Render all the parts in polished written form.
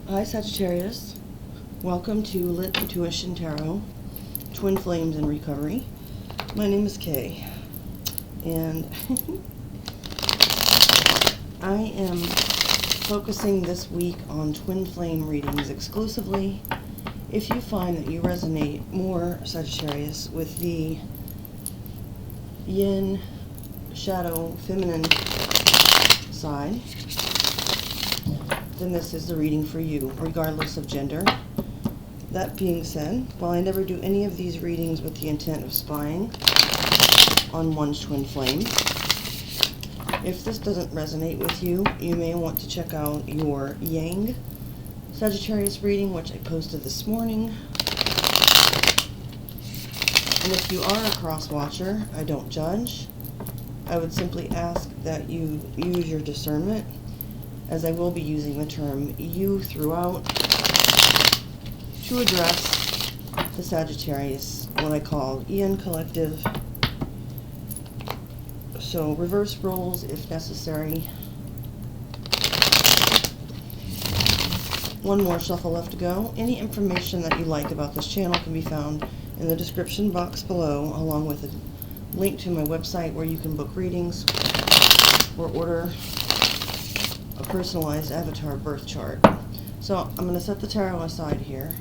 Hi Sagittarius, welcome to Lit Intuition Tarot, Twin Flames in Recovery. My name is Kay, and I am focusing this week on Twin Flame readings exclusively. If you find that you resonate more, Sagittarius, with the yin, shadow, feminine side, then this is the reading for you, regardless of gender. That being said, while I never do any of these readings with the intent of spying on one's twin flame, if this doesn't resonate with you, you may want to check out your Yang Sagittarius reading, which I posted this morning. And if you are a cross-watcher, I don't judge. I would simply ask that you use your discernment, as I will be using the term you throughout, to address the Sagittarius, what I call Yin Collective. So reverse roles if necessary. One more shuffle left to go. Any information that you like about this channel can be found in the description box below, along with a link to my website where you can book readings or order a personalized avatar birth chart. So I'm going to set the tarot aside here.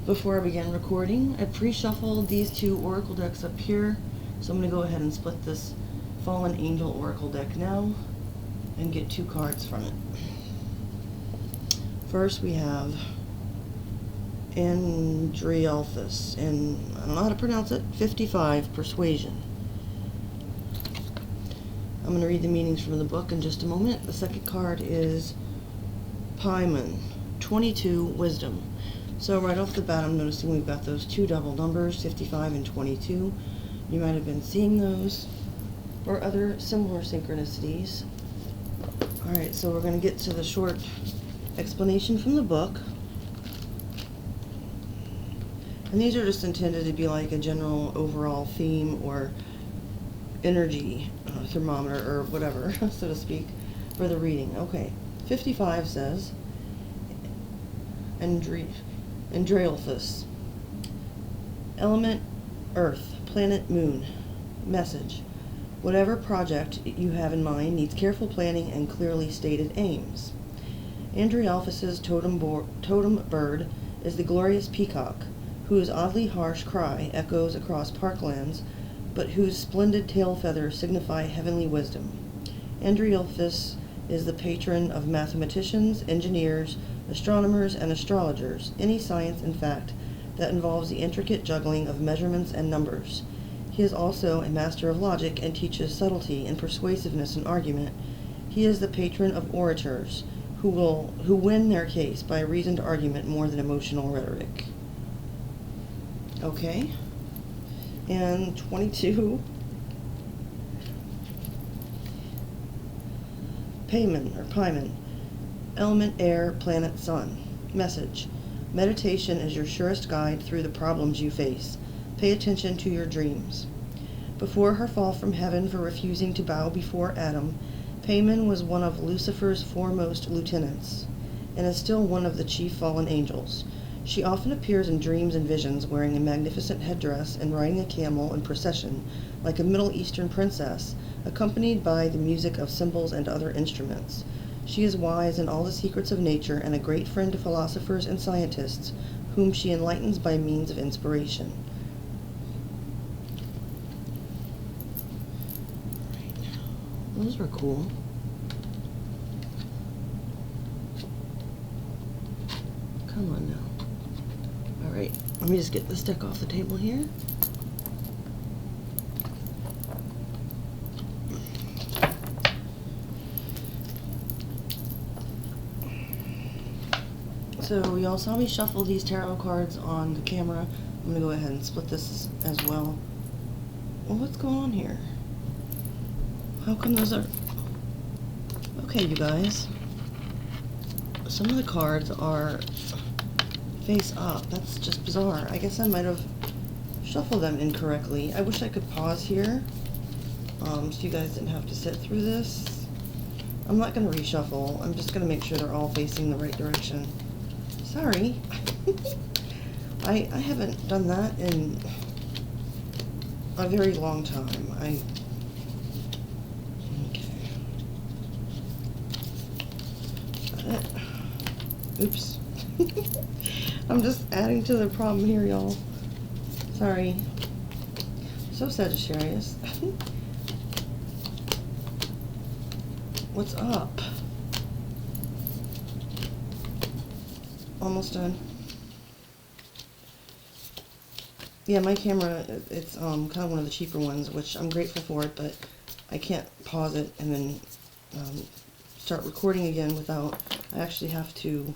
Before I begin recording, I pre-shuffled these two oracle decks up here, so I'm going to go ahead and split this Fallen Angel oracle deck now and get two cards from it. First we have Andrielphus, and I don't know how to pronounce it, 55, Persuasion. I'm going to read the meanings from the book in just a moment. The second card is Paimon, 22, Wisdom. So right off the bat, I'm noticing we've got those two double numbers, 55 and 22. You might have been seeing those, or other similar synchronicities. Alright, so we're going to get to the short explanation from the book. And these are just intended to be like a general overall theme or energy thermometer or whatever, so to speak, for the reading. Okay, 55 says, Andrielphus, element Earth, planet Moon. Message: whatever project you have in mind needs careful planning and clearly stated aims. Andrielphus's totem bird is the glorious peacock, whose oddly harsh cry echoes across parklands, but whose splendid tail feathers signify heavenly wisdom. Andrielphus is the patron of mathematicians, engineers, astronomers, and astrologers, any science, in fact, that involves the intricate juggling of measurements and numbers. He is also a master of logic and teaches subtlety and persuasiveness in argument. He is the patron of orators, who win their case by reasoned argument more than emotional rhetoric. Okay. And 22, Paimon, element air, planet sun. Message: meditation is your surest guide through the problems you face. Pay attention to your dreams. Before her fall from heaven for refusing to bow before Adam, Paimon was one of Lucifer's foremost lieutenants, and is still one of the chief fallen angels. She often appears in dreams and visions wearing a magnificent headdress and riding a camel in procession like a Middle Eastern princess, accompanied by the music of cymbals and other instruments. She is wise in all the secrets of nature and a great friend to philosophers and scientists, whom she enlightens by means of inspiration. Those were cool. Come on now. Alright, let me just get this deck off the table here. So y'all saw me shuffle these tarot cards on the camera. I'm going to go ahead and split this as well. Well, what's going on here? How come those are... Okay, you guys. Some of the cards are face up. That's just bizarre. I guess I might have shuffled them incorrectly. I wish I could pause here so you guys didn't have to sit through this. I'm not going to reshuffle. I'm just going to make sure they're all facing the right direction. Sorry. I haven't done that in a very long time. Okay. Got it. Oops. I'm just adding to the problem here, y'all. Sorry. So Sagittarius. What's up? Almost done. Yeah, my camera, it's kind of one of the cheaper ones, which I'm grateful for it, but I can't pause it and then start recording again without, I actually have to,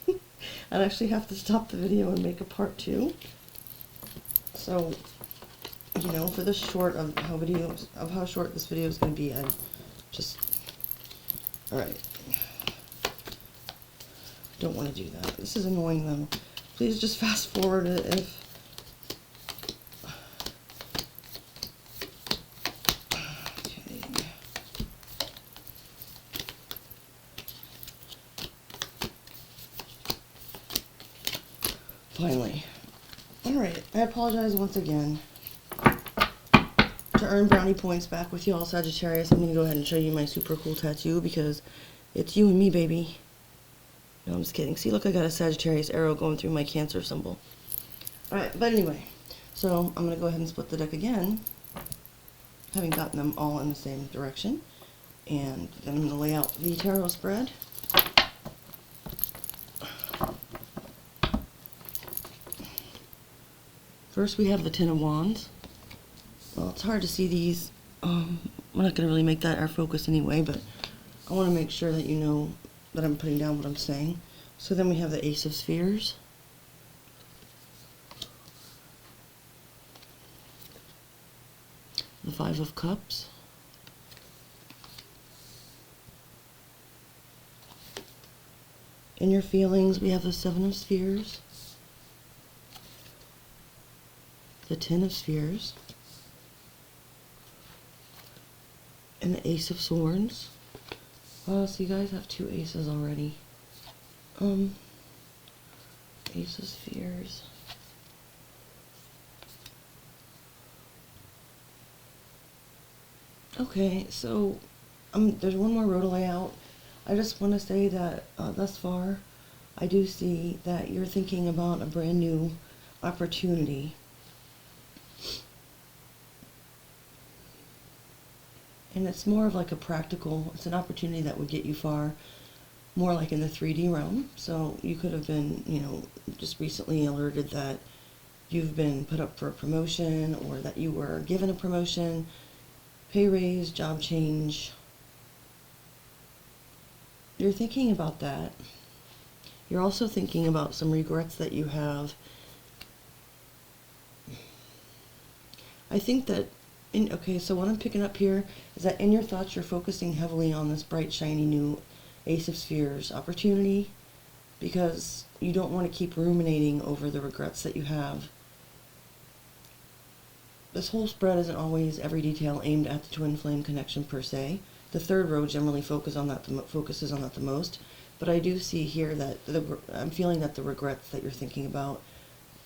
I'd actually have to stop the video and make a part 2. So, you know, for this short of how short this video is going to be, I just, alright. Don't want to do that. This is annoying though. Please just fast forward it if... Okay. Finally. Alright, I apologize once again. To earn brownie points back with y'all, Sagittarius, I'm going to go ahead and show you my super cool tattoo because it's you and me, baby. No, I'm just kidding. See, look, I got a Sagittarius arrow going through my Cancer symbol. Alright, but anyway, so I'm going to go ahead and split the deck again, having gotten them all in the same direction. And then I'm going to lay out the tarot spread. First, we have the Ten of Wands. Well, it's hard to see these. We're not going to really make that our focus anyway, but I want to make sure that you know that I'm putting down what I'm saying. So then we have the Ace of Spheres. The Five of Cups. In your feelings, we have the Seven of Spheres. The Ten of Spheres. And the Ace of Swords. Oh, so you guys have 2 aces already. Ace of Spheres. Okay, so there's one more row to lay out. I just want to say that thus far, I do see that you're thinking about a brand new opportunity. And it's more of like a practical, it's an opportunity that would get you far, more like in the 3D realm. So you could have been, you know, just recently alerted that you've been put up for a promotion or that you were given a promotion, pay raise, job change. You're thinking about that. You're also thinking about some regrets that you have. I think that okay, so what I'm picking up here is that in your thoughts you're focusing heavily on this bright, shiny new Ace of Spheres opportunity because you don't want to keep ruminating over the regrets that you have. This whole spread isn't always every detail aimed at the twin flame connection per se. The third row generally focuses on that the most, but I do see here that I'm feeling that the regrets that you're thinking about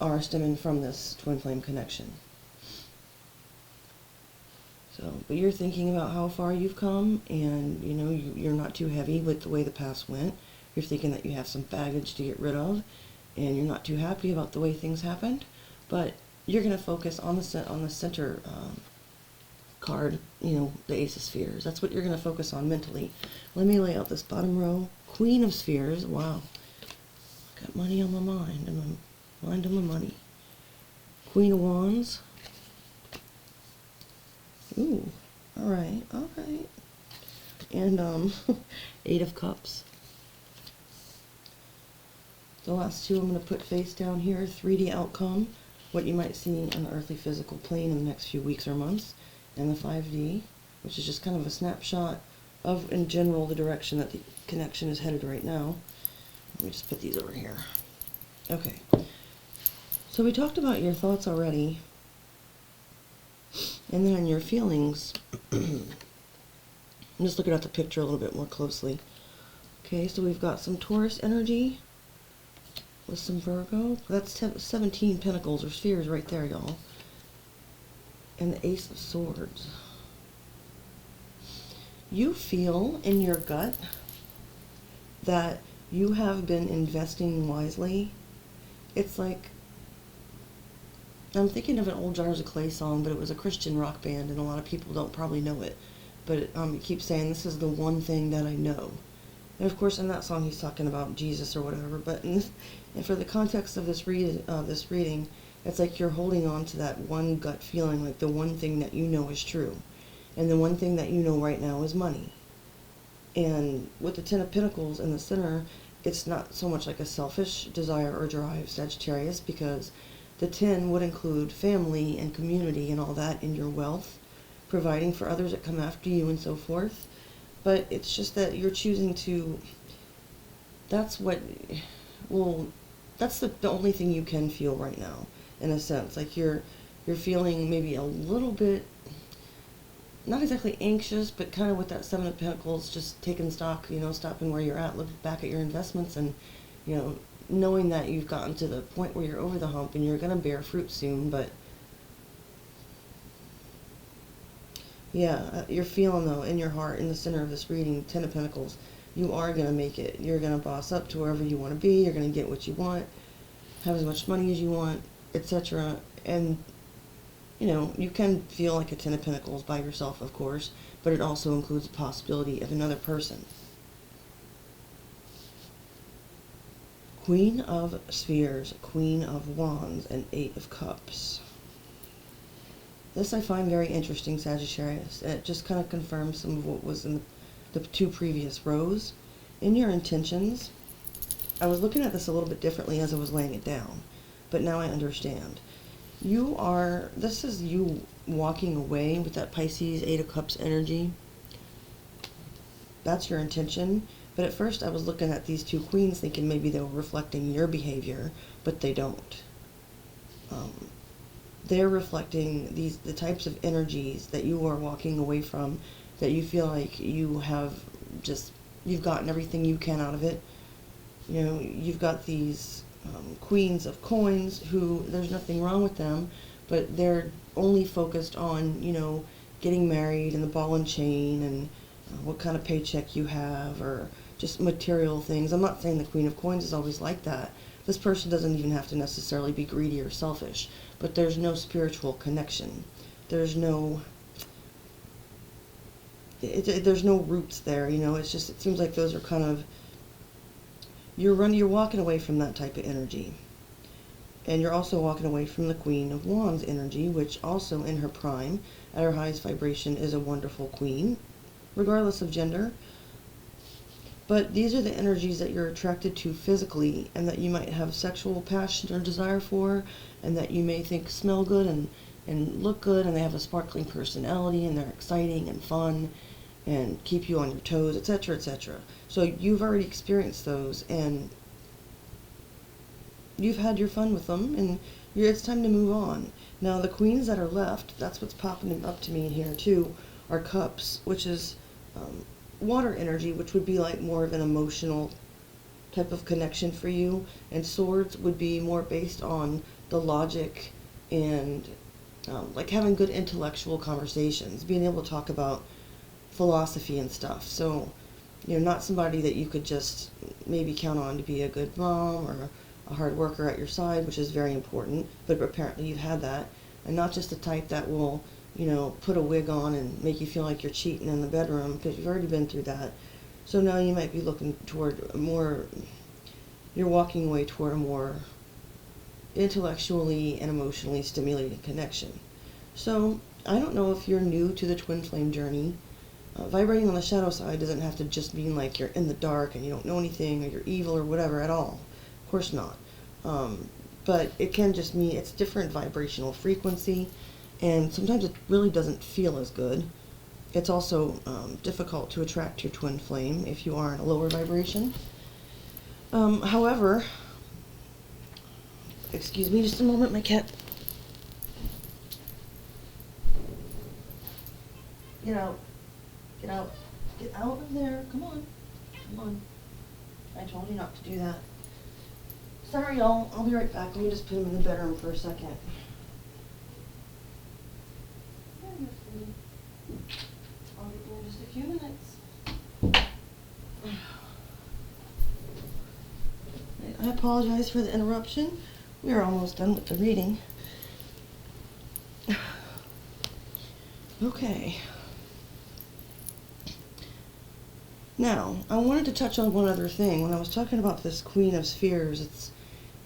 are stemming from this twin flame connection. So, but you're thinking about how far you've come, and you know you're not too heavy with the way the past went. You're thinking that you have some baggage to get rid of, and you're not too happy about the way things happened. But you're going to focus on the center card, you know, the Ace of Spheres. That's what you're going to focus on mentally. Let me lay out this bottom row. Queen of Spheres. Wow, got money on my mind, and my mind on my money. Queen of Wands. Ooh, alright. And, Eight of Cups. The last two I'm going to put face down here. 3D outcome, what you might see on the earthly physical plane in the next few weeks or months. And the 5D, which is just kind of a snapshot of, in general, the direction that the connection is headed right now. Let me just put these over here. Okay. So we talked about your thoughts already. And then on your feelings, I'm just looking at the picture a little bit more closely. Okay, so we've got some Taurus energy with some Virgo. That's 17 pentacles or spheres right there, y'all. And the Ace of Swords. You feel in your gut that you have been investing wisely. It's like, I'm thinking of an old Jars of Clay song, but it was a Christian rock band, and a lot of people don't probably know it. But it keeps saying, this is the one thing that I know. And of course, in that song, he's talking about Jesus or whatever. But and for the context of this reading, it's like you're holding on to that one gut feeling, like the one thing that you know is true. And the one thing that you know right now is money. And with the Ten of Pentacles in the center, it's not so much like a selfish desire or drive, Sagittarius, because the 10 would include family and community and all that in your wealth, providing for others that come after you and so forth. But it's just that you're choosing to, that's the only thing you can feel right now, in a sense. Like you're feeling maybe a little bit, not exactly anxious, but kind of with that Seven of Pentacles, just taking stock, stopping where you're at, looking back at your investments and, knowing that you've gotten to the point where you're over the hump and you're going to bear fruit soon. But yeah, you're feeling, though, in your heart, in the center of this reading, Ten of Pentacles, you are going to make it. You're going to boss up to wherever you want to be. You're going to get what you want, have as much money as you want, etc. And, you can feel like a Ten of Pentacles by yourself, of course, but it also includes the possibility of another person. Queen of Spheres, Queen of Wands, and Eight of Cups. This I find very interesting, Sagittarius. It just kind of confirms some of what was in the two previous rows. In your intentions, I was looking at this a little bit differently as I was laying it down, but now I understand. This is you walking away with that Pisces Eight of Cups energy. That's your intention. But at first I was looking at these two queens thinking maybe they were reflecting your behavior, but they don't. They're reflecting the types of energies that you are walking away from, that you feel like you've gotten everything you can out of it. You've got these queens of coins who, there's nothing wrong with them, but they're only focused on, getting married and the ball and chain and what kind of paycheck you have, or just material things. I'm not saying the Queen of Coins is always like that. This person doesn't even have to necessarily be greedy or selfish, but there's no spiritual connection. There's no roots there, It's just, it seems like those are kind of, you're walking away from that type of energy. And you're also walking away from the Queen of Wands energy, which also in her prime, at her highest vibration, is a wonderful queen, regardless of gender. But these are the energies that you're attracted to physically, and that you might have sexual passion or desire for, and that you may think smell good and look good, and they have a sparkling personality, and they're exciting and fun, and keep you on your toes, etc., etc. So you've already experienced those, and you've had your fun with them, and it's time to move on. Now, the queens that are left, that's what's popping up to me here too, are cups, which is water energy, which would be like more of an emotional type of connection for you, and swords would be more based on the logic and like having good intellectual conversations, being able to talk about philosophy and stuff. So, not somebody that you could just maybe count on to be a good mom or a hard worker at your side, which is very important, but apparently you've had that, and not just the type that will, put a wig on and make you feel like you're cheating in the bedroom, because you've already been through that. So now you might be looking toward you're walking away toward a more intellectually and emotionally stimulating connection. So I don't know if you're new to the twin flame journey. Vibrating on the shadow side doesn't have to just mean like you're in the dark and you don't know anything, or you're evil or whatever at all. Of course not. But it can just mean it's different vibrational frequency, and sometimes it really doesn't feel as good. It's also difficult to attract your twin flame if you are in a lower vibration. However, excuse me just a moment, my cat. Get out. Get out. Get out of there. Come on. Come on. I told you not to do that. Sorry, y'all. I'll be right back. Let me just put him in the bedroom for a second. I'll be here in just a few minutes. I apologize for the interruption. We are almost done with the reading. Okay. Now, I wanted to touch on one other thing. When I was talking about this Queen of Spheres, it's,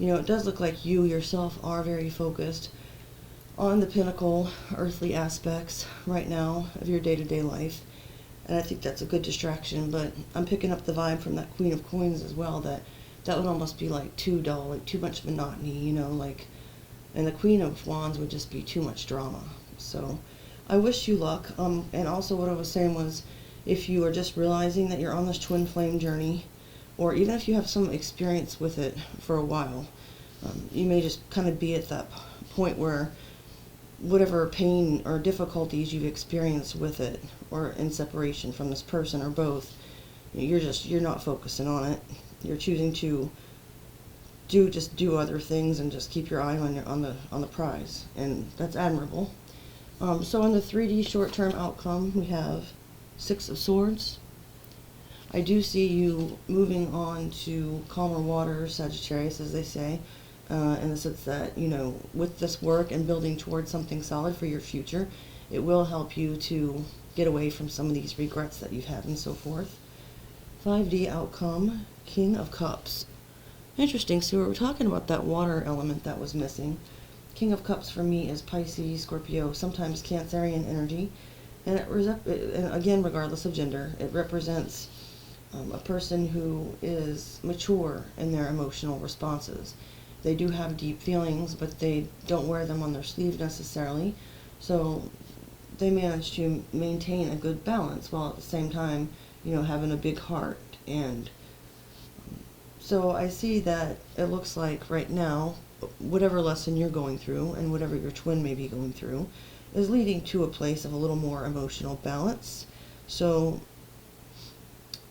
you know, it does look like you yourself are very focused on the pinnacle earthly aspects right now of your day-to-day life. And I think that's a good distraction, but I'm picking up the vibe from that Queen of Coins as well, that would almost be like too dull, like too much monotony, you know, like, and the Queen of Wands would just be too much drama. So I wish you luck. And also what I was saying was, if you are just realizing that you're on this twin flame journey, or even if you have some experience with it for a while, you may just kind of be at that point where whatever pain or difficulties you've experienced with it, or in separation from this person, or both, you're not focusing on it. You're choosing to do other things and just keep your eye on the prize, and that's admirable. So in the 3D short-term outcome, we have 6 of Swords. I do see you moving on to calmer waters, Sagittarius, as they say, in the sense that, you know, with this work and building towards something solid for your future, it will help you to get away from some of these regrets that you've had and so forth. 5D outcome, King of Cups. Interesting. So we were talking about that water element that was missing. King of Cups for me is Pisces, Scorpio, sometimes Cancerian energy. And and again, regardless of gender, it represents a person who is mature in their emotional responses. They do have deep feelings, but they don't wear them on their sleeve necessarily. So they manage to maintain a good balance while at the same time, you know, having a big heart. And so I see that it looks like right now, whatever lesson you're going through and whatever your twin may be going through is leading to a place of a little more emotional balance. So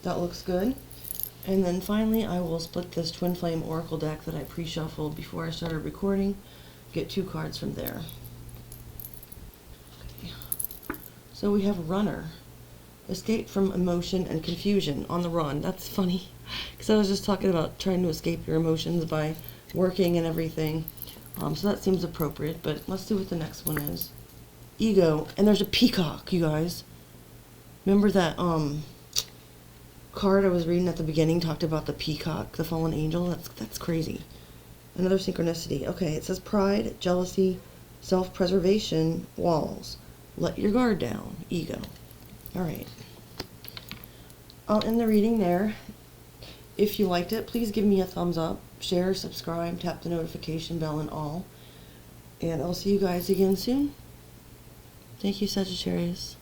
that looks good. And then finally, I will split this Twin Flame Oracle deck that I pre-shuffled before I started recording, get 2 cards from there. Okay. So we have Runner. Escape from emotion and confusion on the run. That's funny, because I was just talking about trying to escape your emotions by working and everything. So that seems appropriate, but let's see what the next one is. Ego. And there's a peacock, you guys. Remember that card I was reading at the beginning talked about the peacock, the fallen angel? That's crazy. Another synchronicity. Okay, it says pride, jealousy, self-preservation, walls. Let your guard down. Ego. Alright. I'll end the reading there. If you liked it, please give me a thumbs up, share, subscribe, tap the notification bell and all. And I'll see you guys again soon. Thank you, Sagittarius.